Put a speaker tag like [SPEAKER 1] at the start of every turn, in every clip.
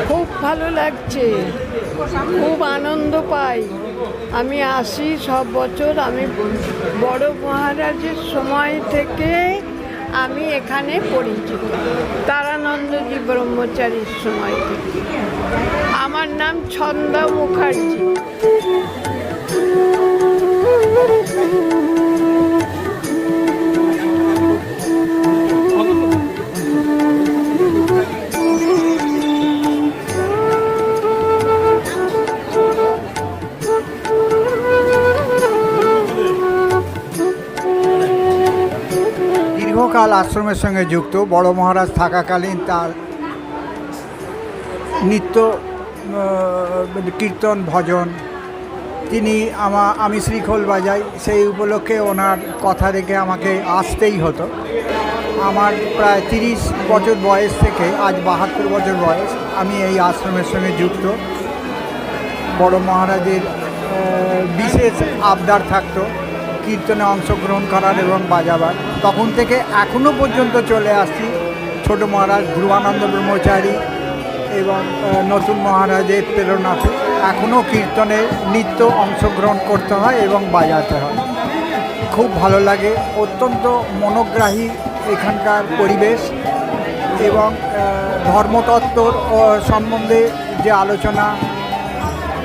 [SPEAKER 1] খুব ভালো লাগছে, খুব আনন্দ পাই। আমি আসি সব বছর। আমি বড় মহারাজের সময় থেকে আমি এখানে পরিচিত, তারানন্দজি ব্রহ্মচারীর সময় থেকে। আমার নাম ছন্দা মুখার্জি।
[SPEAKER 2] দীর্ঘকাল আশ্রমের সঙ্গে যুক্ত। বড় মহারাজ থাকাকালীন তার নিত্য কীর্তন ভজন, আমি শ্রীখোল বাজাই, সেই উপলক্ষে ওনার কথা রেখে আমাকে আসতেই হতো। আমার প্রায় 30 বছর বয়স থেকে আজ 72 বছর বয়স আমি এই আশ্রমের সঙ্গে যুক্ত। বড় মহারাজের বিশেষ আবদার থাকতো কীর্তনে অংশগ্রহণ করার এবং বাজাবার। তখন থেকে এখনও পর্যন্ত চলে আসছি। ছোট মহারাজ ধ্রুবানন্দ ব্রহ্মচারী এবং নতুন মহারাজের প্রেরণাতে এখনও কীর্তনে নিত্য অংশগ্রহণ করতে হয় এবং বাজাতে হয়। খুব ভালো লাগে। অত্যন্ত মনোগ্রাহী এখানকার পরিবেশ এবং ধর্মতত্ত্ব সম্বন্ধে যে আলোচনা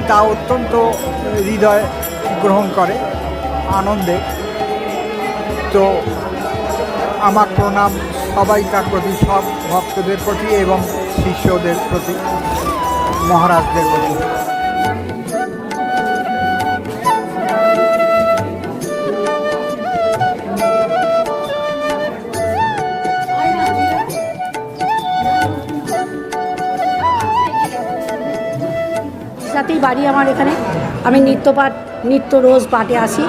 [SPEAKER 2] তা অত্যন্ত হৃদয় গ্রহণ করে আনন্দে। তো আমার প্রণাম সবাইকার প্রতি, সব ভক্তদের প্রতি এবং শিষ্যদের প্রতি, মহারাজদের প্রতি।
[SPEAKER 3] সাথেই বাড়ি আমার এখানে। আমি নিত্য রোজ পাঠে আসি।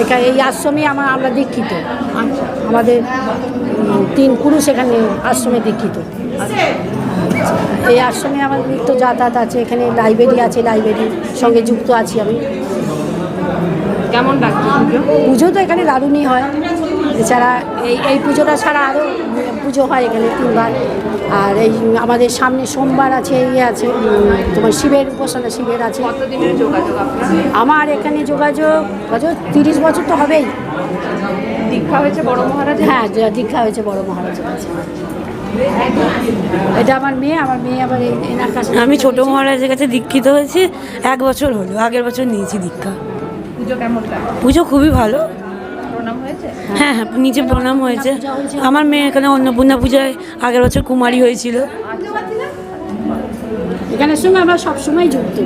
[SPEAKER 3] এখানে এই আশ্রমে আমরা দীক্ষিত। আমাদের 3 পুরুষ এখানে আশ্রমে দীক্ষিত। এই আশ্রমে আমার নিত্য যাতায়াত আছে। এখানে লাইব্রেরি আছে, লাইব্রেরির সঙ্গে যুক্ত আছি আমি।
[SPEAKER 4] কেমন লাগছে
[SPEAKER 3] পুজো? তো এখানে দারুণই হয়। এছাড়া এই পুজোটা ছাড়া আরও পুজো হয় এখানে 3 বার। আর এই আমাদের সামনে সোমবার আছে, আছে তোমার শিবের উপাসনা, শিবের আছে।
[SPEAKER 4] কতদিনের যোগাযোগ আপনার?
[SPEAKER 3] আমার এখানে যোগাযোগ 30 বছর তো হবেই।
[SPEAKER 4] দীক্ষা হয়েছে বড় মহারাজ?
[SPEAKER 3] হ্যাঁ, দীক্ষা হয়েছে বড় মহারাজের কাছে। এটা আমার মেয়ে আবার এনার কাছে।
[SPEAKER 5] আমি ছোট মহারাজের কাছে দীক্ষিত হয়েছি 1 বছর হলো। আগের বছর নিয়েছি দীক্ষা।
[SPEAKER 4] পুজো কেমন লাগে?
[SPEAKER 5] পুজো খুবই ভালো।
[SPEAKER 4] প্রণাম হয়েছে?
[SPEAKER 5] হ্যাঁ, নিচে প্রণাম হয়েছে। আমার মেয়ে এখানে অন্নপূর্ণা পূজায় আগের বছর কুমারী হয়েছিল।
[SPEAKER 3] এখানের সঙ্গে আমরা সবসময় যুক্ত,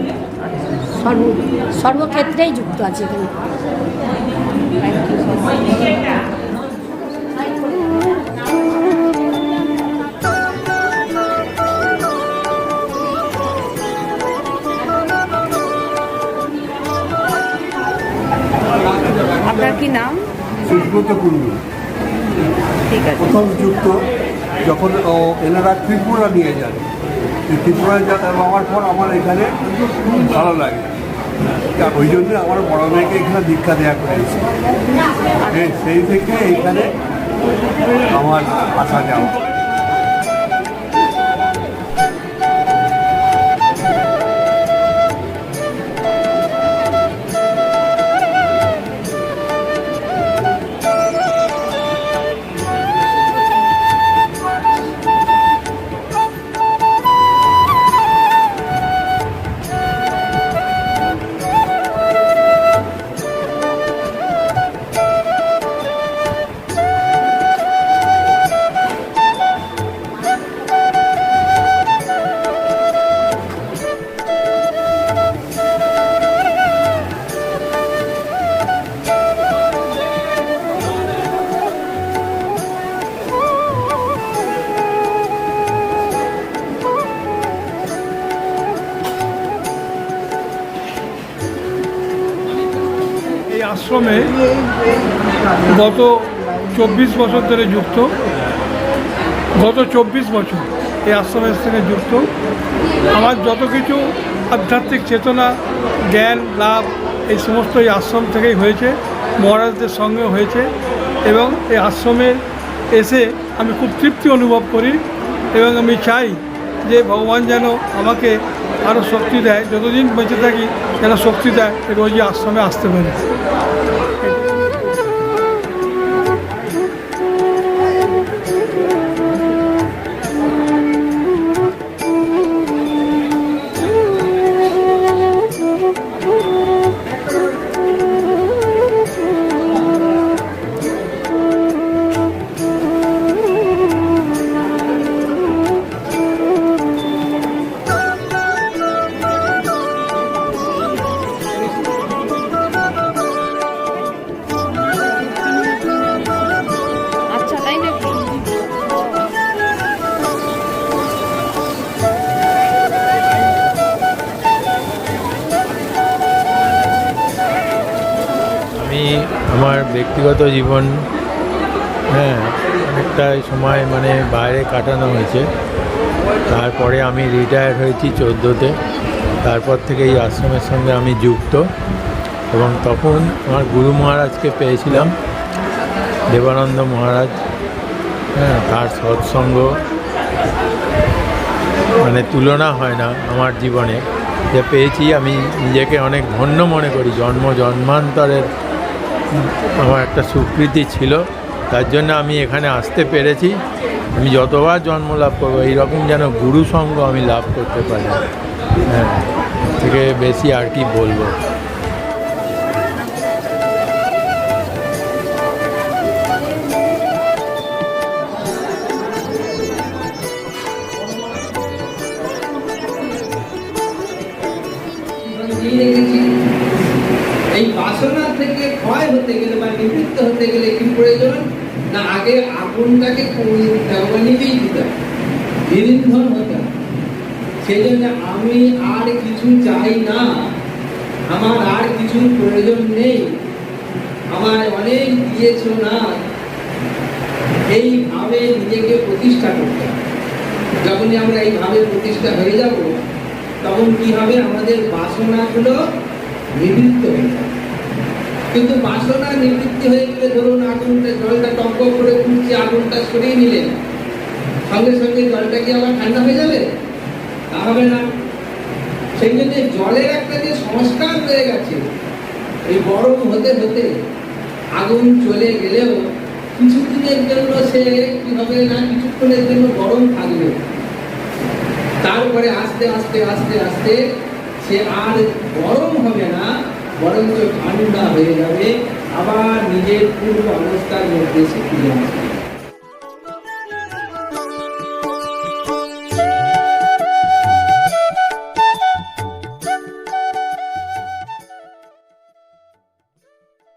[SPEAKER 3] সর্বক্ষেত্রেই যুক্ত আছি এখানে।
[SPEAKER 4] আপনার কি নাম?
[SPEAKER 6] সুব্রত কুণ্ডু
[SPEAKER 4] ঠিক আছে।
[SPEAKER 6] প্রথম যুক্ত যখন এনারা ত্রিপুরা নিয়ে যান, এই ত্রিপুরায় যাওয়ার পর আমার এখানে খুব ভালো লাগে, ওই জন্য আমার বড় মেয়েকে এখানে দীক্ষা দেওয়া করেছি। সেই থেকে এইখানে আমার আসা যাওয়া।
[SPEAKER 7] এই আশ্রমে গত 24 বছর ধরে যুক্ত, গত 24 বছর এই আশ্রমের সঙ্গে যুক্ত। আমার যত কিছু আধ্যাত্মিক চেতনা, জ্ঞান লাভ এই সমস্ত এই আশ্রম থেকেই হয়েছে, মহারাজদের সঙ্গে হয়েছে। এবং এই আশ্রমে এসে আমি খুব তৃপ্তি অনুভব করি এবং আমি চাই যে ভগবান যেন আমাকে আরও শক্তি দেয়, যতদিন বেঁচে থাকি যেন শক্তি দেয় রোজই আশ্রমে আসতে পারি।
[SPEAKER 4] আচ্ছা, তাই নাকি?
[SPEAKER 8] আমি আমার ব্যক্তিগত জীবন অনেকটাই সময় বাইরে কাটানো হয়েছে। তারপরে আমি রিটায়ার হয়েছি 14তে। তারপর থেকে এই আশ্রমের সঙ্গে আমি যুক্ত এবং তখন আমার গুরু মহারাজকে পেয়েছিলাম, দেবানন্দ মহারাজ। তার সৎসঙ্গ তুলনা হয় না আমার জীবনে, যে পেয়েছি আমি নিজেকে অনেক ধন্য মনে করি। জন্মান্তরের আমার একটা স্বীকৃতি ছিল, তার জন্য আমি এখানে আসতে পেরেছি। আমি যতবার জন্ম লাভ করবো এইরকম যেন গুরু সঙ্গ আমি লাভ করতে পারি, থেকে বেশি আর কি বলবো।
[SPEAKER 9] এই বাসনা থেকে ক্ষয় হতে গেলে বা নিবৃত্ত হতে গেলে কি প্রয়োজন? না, আগে আগুনটাকে নিবেই দিতে হবে, নিরীন্ধন হতে হবে। সেই জন্য আমি আর কিছু চাই না, আমার আর কিছু প্রয়োজন নেই, আমার অনেক দিয়েছ না, এইভাবে নিজেকে প্রতিষ্ঠা করতে হবে। যখনই আমরা এইভাবে প্রতিষ্ঠা হয়ে যাব, তখন কি হবে? আমাদের বাসনাগুলো নিবৃত্ত হয়ে যাবে। কিন্তু বাসনা নিবৃত্তি হয়ে গেলে, ধরুন আগুনটা, জলটা টক করে ফুটছে, আগুনটা সরিয়ে নিলেন, সঙ্গে সঙ্গে জলটা কি আবার ঠান্ডা হয়ে যাবে? তা হবে না। সেই জন্য জলের একটা যে সংস্কার হয়ে গেছে, এই গরম হতে হতে আগুন চলে গেলেও কিছুদিনের জন্য সে কি হবে না, কিছুক্ষণের জন্য গরম থাকবে। তারপরে আস্তে আস্তে আস্তে আস্তে সে আর গরম হবে না, বরঞ্চ ঠান্ডা হয়ে যাবে, আবার নিজের পূর্ব অবস্থার মধ্যে সে ফিরে আসবে।